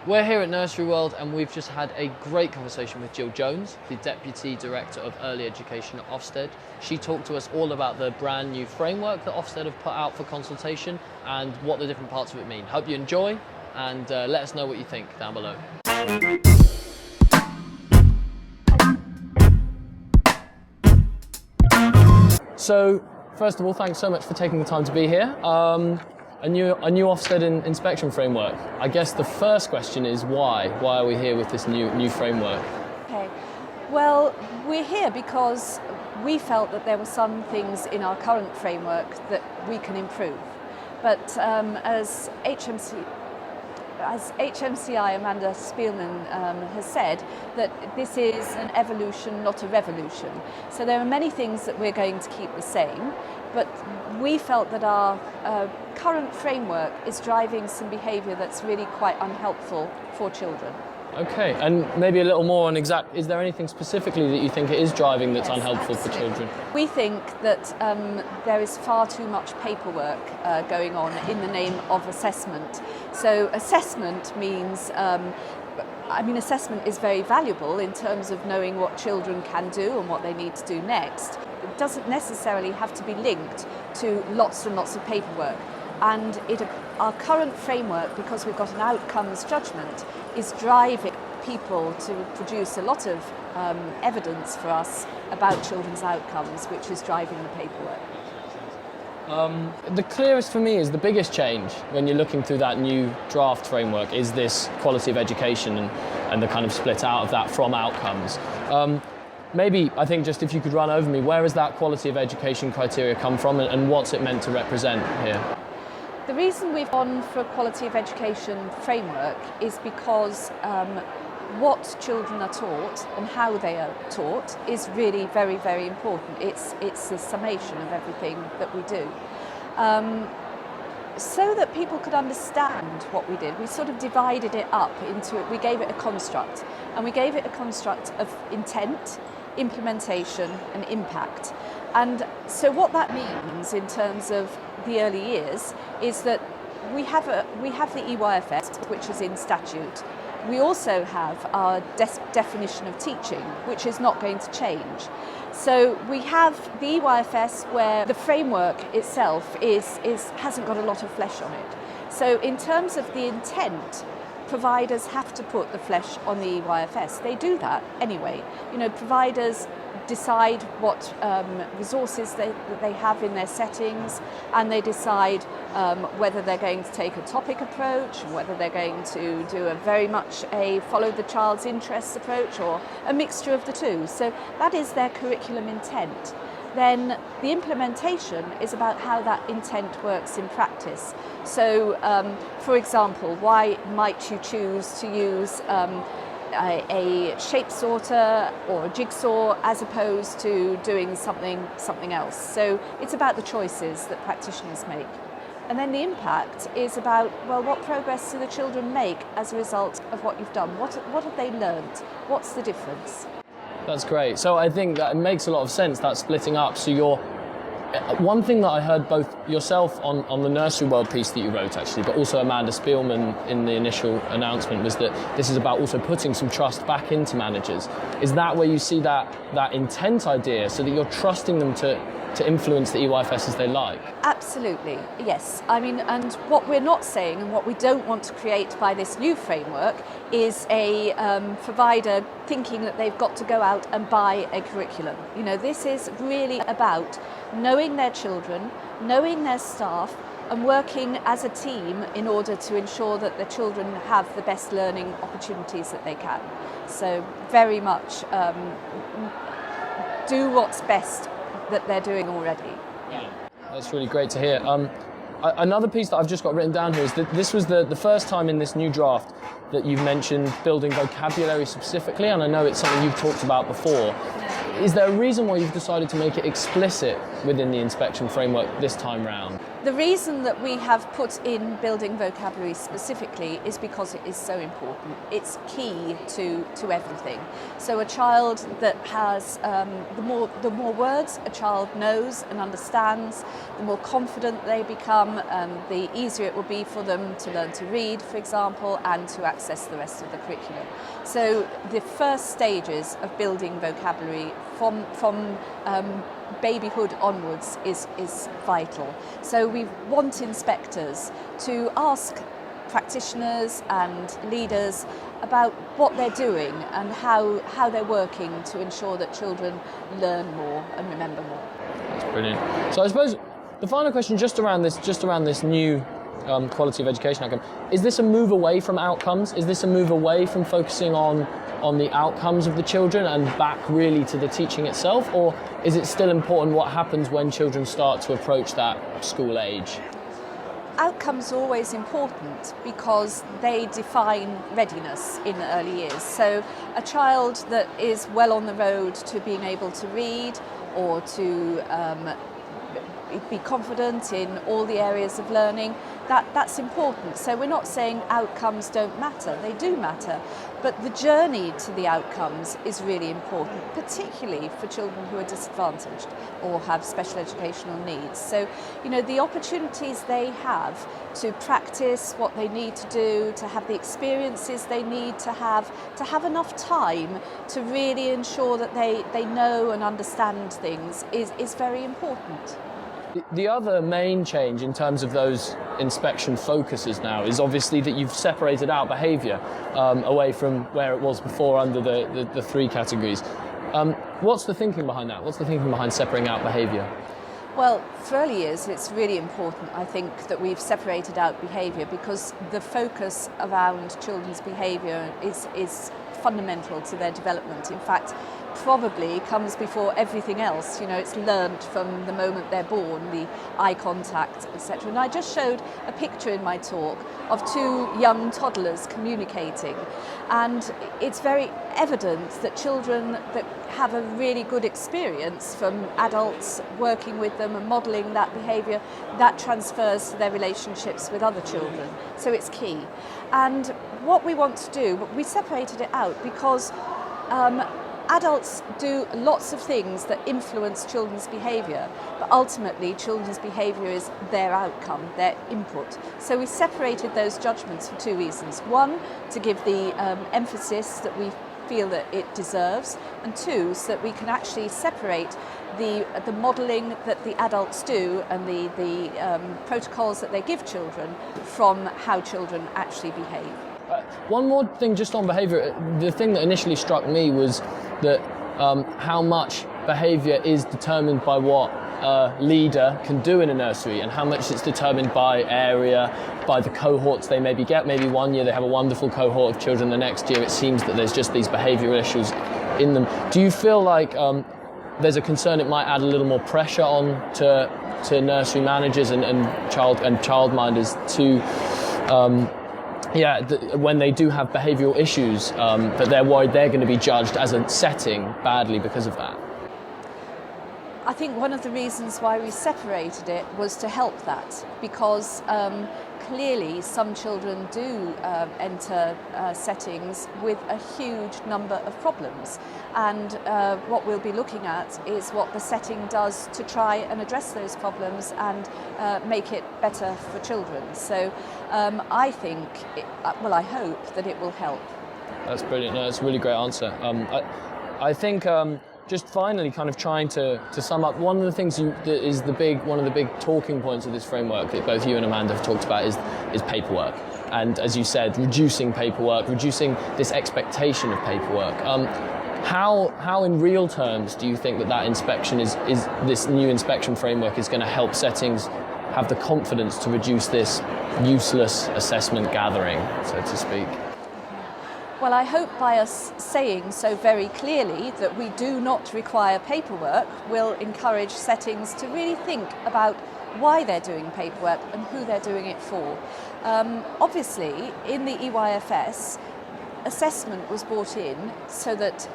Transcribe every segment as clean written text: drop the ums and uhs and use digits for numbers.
We're here at Nursery World and we've just had a great conversation with Jill Jones, the Deputy Director of Early Education at Ofsted. She talked to us all about the brand new framework that Ofsted have put out for consultation and what the different parts of it mean. Hope you enjoy and let us know what you think down below. So, first of all, thanks so much for taking the time to be here. A new Ofsted inspection framework. I guess the first question is why? Why are we here with this new framework? Okay, well, we're here because we felt that there were some things in our current framework that we can improve. But as HMCI Amanda Spielman has said, that this is an evolution, not a revolution. So there are many things that we're going to keep the same, but we felt that our current framework is driving some behaviour that's really quite unhelpful for children. Okay, and maybe a little more on is there anything specifically that you think it is driving that's Yes, unhelpful absolutely. for children? We think that there is far too much paperwork going on in the name of assessment. So assessment means, assessment is very valuable in terms of knowing what children can do and what they need to do next. It doesn't necessarily have to be linked to lots and lots of paperwork. And our current framework, because we've got an outcomes judgment, is driving people to produce a lot of evidence for us about children's outcomes, which is driving the paperwork. The clearest for me is the biggest change when you're looking through that new draft framework is this quality of education and the kind of split out of that from outcomes. Maybe, I think just if you could run over me, where has that quality of education criteria come from and what's it meant to represent here? The reason we've gone for a quality of education framework is because what children are taught and how they are taught is really very, very important. It's the summation of everything that we do. So that people could understand what we did, we sort of divided it up we gave it a construct. And we gave it a construct of intent, implementation and impact. And so what that means in terms of the early years is that we have the EYFS, which is in statute. We also have our definition of teaching, which is not going to change. So we have the EYFS where the framework itself hasn't got a lot of flesh on it. So in terms of the intent, providers have to put the flesh on the EYFS. They do that anyway. Providers decide what resources they have in their settings, and they decide whether they're going to take a topic approach, whether they're going to do a very much a follow the child's interests approach, or a mixture of the two. So that is their curriculum intent. Then the implementation is about how that intent works in practice. So, for example, why might you choose to use a shape sorter or a jigsaw as opposed to doing something else? So it's about the choices that practitioners make. And then the impact is about, well, what progress do the children make as a result of what you've done? What have they learned? What's the difference? That's great. So I think that it makes a lot of sense, that splitting up. So one thing that I heard both yourself on the Nursery World piece that you wrote actually, but also Amanda Spielman in the initial announcement, was that this is about also putting some trust back into managers. Is that where you see that intent idea, so that you're trusting them to influence the EYFS as they like? Absolutely, yes. And what we're not saying and what we don't want to create by this new framework is a provider thinking that they've got to go out and buy a curriculum. This is really about knowing their children, knowing their staff, and working as a team in order to ensure that the children have the best learning opportunities that they can. So very much do what's best that they're doing already. Yeah. That's really great to hear. Another piece that I've just got written down here is that this was the first time in this new draft that you've mentioned building vocabulary specifically, and I know it's something you've talked about before. is there a reason why you've decided to make it explicit within the inspection framework this time round? The reason that we have put in building vocabulary specifically is because it is so important. It's key to everything. So a child that has, the more words a child knows and understands, the more confident they become, the easier it will be for them to learn to read, for example, and to access the rest of the curriculum. So the first stages of building vocabulary from babyhood onwards is vital. So we want inspectors to ask practitioners and leaders about what they're doing and how they're working to ensure that children learn more and remember more. That's brilliant. So I suppose the final question just around this new quality of education outcome, is this a move away from outcomes? Is this a move away from focusing on the outcomes of the children and back really to the teaching itself, or is it still important what happens when children start to approach that school age? Outcomes are always important because they define readiness in the early years. So a child that is well on the road to being able to read or to be confident in all the areas of learning, that's important. So we're not saying outcomes don't matter, they do matter, but the journey to the outcomes is really important, particularly for children who are disadvantaged or have special educational needs. So, the opportunities they have to practice what they need to do, to have the experiences they need to have enough time to really ensure that they know and understand things is very important. The other main change in terms of those inspection focuses now is obviously that you've separated out behaviour away from where it was before under the three categories. What's the thinking behind that? What's the thinking behind separating out behaviour? Well, for early years, it's really important, I think, that we've separated out behaviour because the focus around children's behaviour is fundamental to their development. In fact, probably comes before everything else. It's learned from the moment they're born, the eye contact, etc. And I just showed a picture in my talk of two young toddlers communicating. And it's very evident that children that have a really good experience from adults working with them and modelling that behaviour, that transfers to their relationships with other children. So it's key. And what we want to do, we separated it out because adults do lots of things that influence children's behaviour, but ultimately children's behaviour is their outcome, their input. So we separated those judgments for two reasons. One, to give the emphasis that we feel that it deserves, and two, so that we can actually separate the modelling that the adults do and the protocols that they give children from how children actually behave. One more thing just on behaviour. The thing that initially struck me was that how much behaviour is determined by what a leader can do in a nursery and how much it's determined by area, by the cohorts they maybe get. Maybe one year they have a wonderful cohort of children, the next year it seems that there's just these behavioural issues in them. Do you feel like there's a concern it might add a little more pressure on to nursery managers and childminders to when they do have behavioural issues, that they're worried they're going to be judged as a setting badly because of that? I think one of the reasons why we separated it was to help that, because clearly some children do enter settings with a huge number of problems, and what we'll be looking at is what the setting does to try and address those problems and make it better for children. So I think, I hope that it will help. That's brilliant. No, that's a really great answer. I think just finally, kind of trying to sum up, one of the things that is one of the big talking points of this framework that both you and Amanda have talked about is paperwork. And as you said, reducing paperwork, reducing this expectation of paperwork. How in real terms do you think that inspection is this new inspection framework is going to help settings have the confidence to reduce this useless assessment gathering, so to speak? Well, I hope by us saying so very clearly that we do not require paperwork will encourage settings to really think about why they're doing paperwork and who they're doing it for. Obviously, in the EYFS, assessment was brought in so that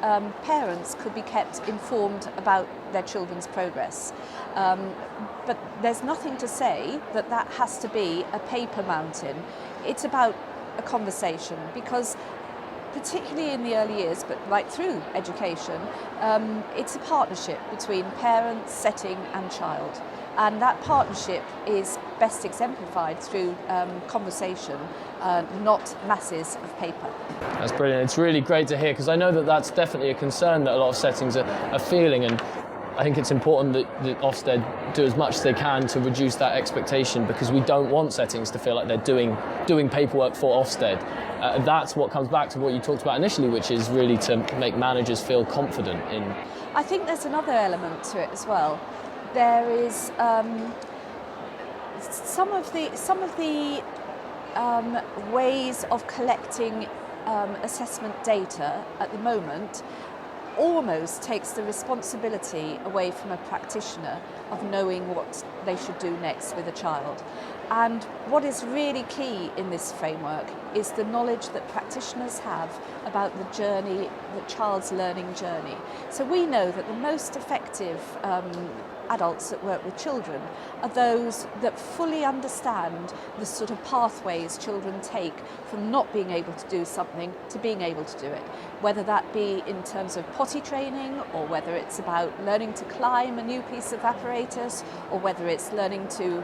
parents could be kept informed about their children's progress. But there's nothing to say that that has to be a paper mountain. It's about a conversation, because particularly in the early years, but right through education, it's a partnership between parents, setting and child. And that partnership is best exemplified through conversation, not masses of paper. That's brilliant. It's really great to hear, because I know that that's definitely a concern that a lot of settings are feeling, and I think it's important that Ofsted do as much as they can to reduce that expectation, because we don't want settings to feel like they're doing paperwork for Ofsted. That's what comes back to what you talked about initially, which is really to make managers feel confident in. I think there's another element to it as well. There is some of the ways of collecting assessment data at the moment almost takes the responsibility away from a practitioner of knowing what they should do next with a child. And what is really key in this framework is the knowledge that practitioners have about the journey, the child's learning journey. So we know that the most effective adults that work with children are those that fully understand the sort of pathways children take from not being able to do something to being able to do it, whether that be in terms of potty training, or whether it's about learning to climb a new piece of apparatus, or whether it's learning to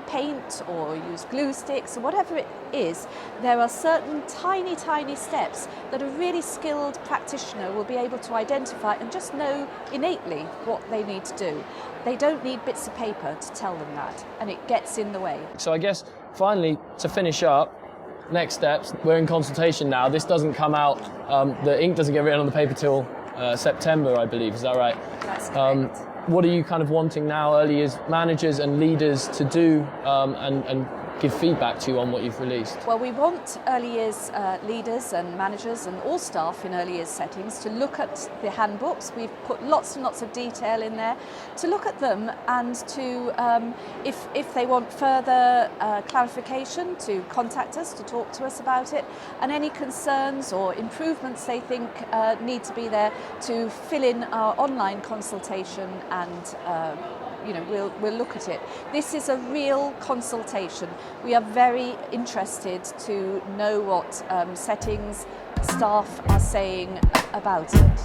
paint or use glue sticks, or whatever it is. There are certain tiny steps that a really skilled practitioner will be able to identify and just know innately what they need to do. They don't need bits of paper to tell them that, and it gets in the way. So I guess finally, to finish up, next steps, we're in consultation now. This doesn't come out, the ink doesn't get written on the paper till September, I believe. Is that right? That's correct. What are you kind of wanting now, early years managers and leaders, to do and give feedback to you on what you've released? Well, we want early years leaders and managers and all staff in early years settings to look at the handbooks. We've put lots and lots of detail in there, to look at them and to, if they want further clarification, to contact us, to talk to us about it, and any concerns or improvements they think need to be there, to fill in our online consultation, and we'll look at it. This is a real consultation. We are very interested to know what settings staff are saying about it.